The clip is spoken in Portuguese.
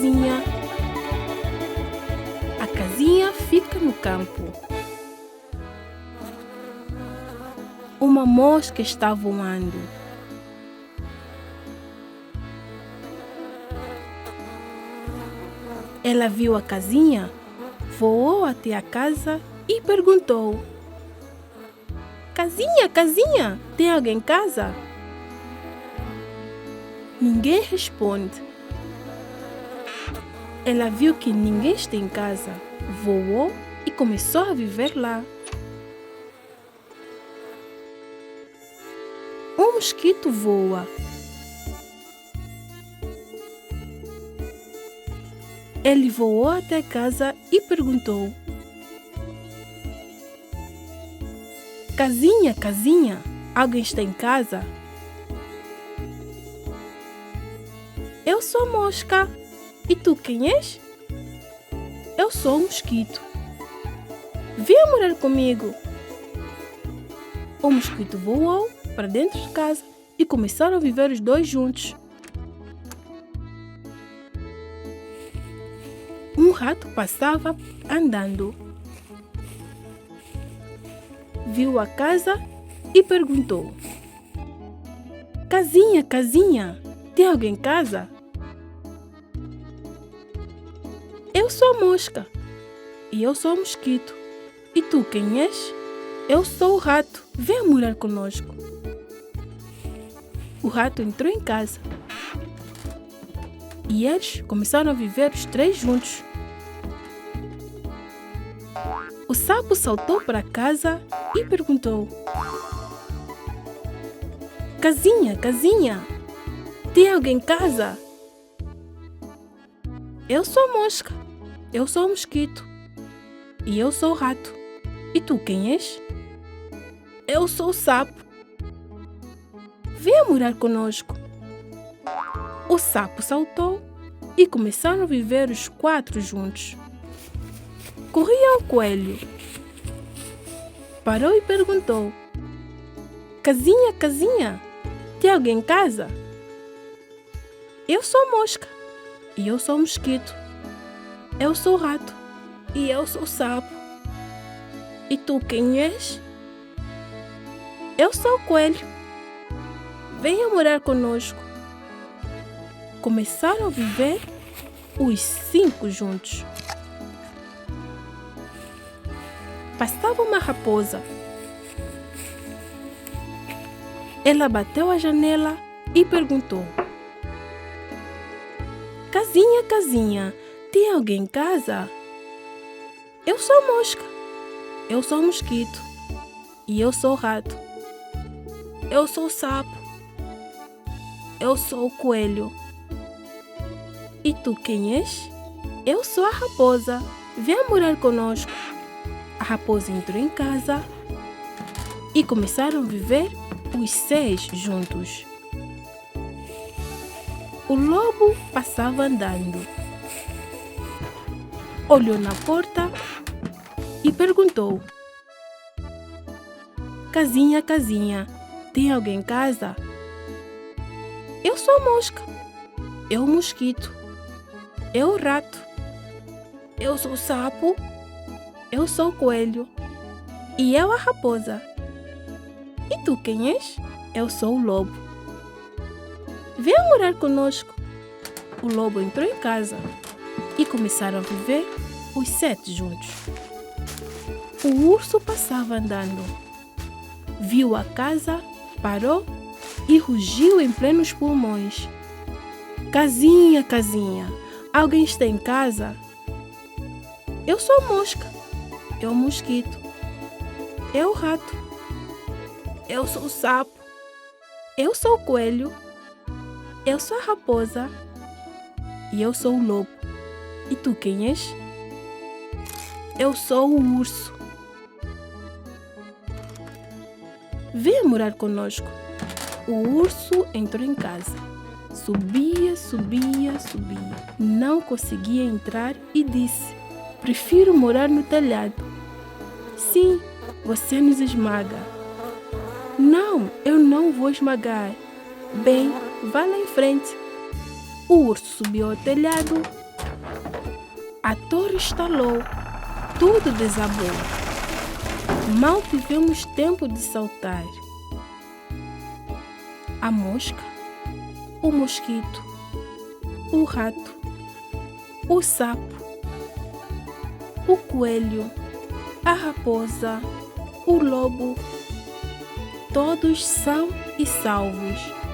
casinha. A casinha fica no campo. Uma mosca está voando. Ela viu a casinha, voou até a casa e perguntou: Casinha, casinha, tem alguém em casa? Ninguém responde. Ela viu que ninguém está em casa, voou e começou a viver lá. Um mosquito voa. Ele voou até casa e perguntou: Casinha, casinha, alguém está em casa? Eu sou a mosca. E tu quem és? Eu sou o mosquito. Venha morar comigo. O mosquito voou para dentro de casa e começaram a viver os dois juntos. Um rato passava andando. Viu a casa e perguntou: Casinha, casinha, tem alguém em casa? Eu sou a mosca. E eu sou o mosquito. E tu quem és? Eu sou o rato. Venha morar conosco. O rato entrou em casa. E eles começaram a viver os três juntos. O sapo saltou para casa e perguntou: Casinha, casinha, tem alguém em casa? Eu sou a mosca, eu sou o mosquito e eu sou o rato. E tu quem és? Eu sou o sapo. Venha morar conosco. O sapo saltou e começaram a viver os quatro juntos. Corria o coelho. Parou e perguntou: Casinha, casinha, tem alguém em casa? Eu sou a mosca e eu sou o mosquito. Eu sou o rato e eu sou o sapo. E tu quem és? Eu sou o coelho. Venha morar conosco. Começaram a viver os cinco juntos. Passava uma raposa. Ela bateu a janela e perguntou: Casinha, casinha, tem alguém em casa? Eu sou a mosca, eu sou o mosquito e eu sou o rato. Eu sou o sapo, eu sou o coelho. E tu quem és? Eu sou a raposa. Venha morar conosco. A raposa entrou em casa e começaram a viver os seis juntos. O lobo passava andando. Olhou na porta e perguntou: Casinha, casinha, tem alguém em casa? Eu sou a mosca, eu o mosquito, eu o rato, eu sou o sapo, eu sou o coelho e eu a raposa. E tu quem és? Eu sou o lobo. Venha morar conosco. O lobo entrou em casa e começaram a viver os sete juntos. O urso passava andando. Viu a casa, parou e rugiu em plenos pulmões: Casinha, casinha, alguém está em casa? Eu sou a mosca, eu o mosquito, eu o rato, eu sou o sapo, eu sou o coelho, eu sou a raposa e eu sou o lobo. E tu quem és? Eu sou o urso. Venha morar conosco. O urso entrou em casa. Subia, subia, subia. Não conseguia entrar e disse: Prefiro morar no telhado. Sim, você nos esmaga. Não, eu não vou esmagar. Bem, vá lá em frente. O urso subiu ao telhado A torre estalou, tudo desabou. Mal tivemos tempo de saltar. A mosca, o mosquito, o rato, o sapo, o coelho, a raposa, o lobo, todos são e salvos.